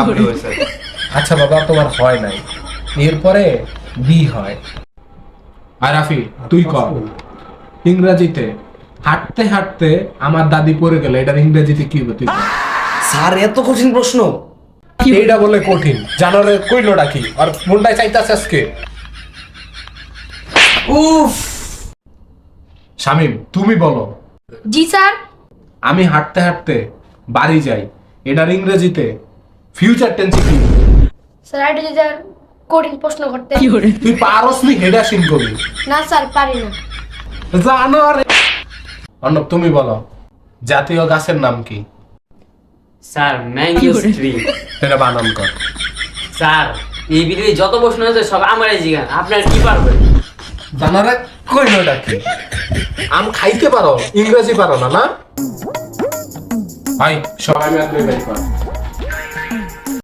আপনি হয়েছে। আচ্ছা বাবা, তোমার হয় নাই, এরপরে বি হয়। আর রাফি তুই কর ইংরেজিতে হাঁটতে হাঁটতে আমার দাদি পড়ে গেল, এটার ইংরেজিতে কি হবে তুই বল। স্যার এত কঠিন প্রশ্ন। এইটা বলে কঠিন, জানারে কইলোটা কি আর মনটাই চাইতাছে আজকে। উফ। শামিম তুমি বলো। জি স্যার। আমি হাঁটতে হাঁটতে বাড়ি যাই, এটার ইংরেজিতে ফিউচার টেন্সে কি? স্যার এটা যদি আর কঠিন প্রশ্ন করতে। তুই পারস নি হেডা সিন করবি না স্যার পারি না। জানো আরে। অর্ণব তুমি বলো, জাতীয় গাছের নাম কি? Sir mango tree. এটা বানান কর। স্যার এই পৃথিবীর যত প্রশ্ন আছে সব আমারই জিজ্ঞান, আপনার কি পারবেন? জানারা কইলোটা কি? আম খাইতে পারো, ইংরেজি পারো না? না ভাই সবাই মিলে বের কর।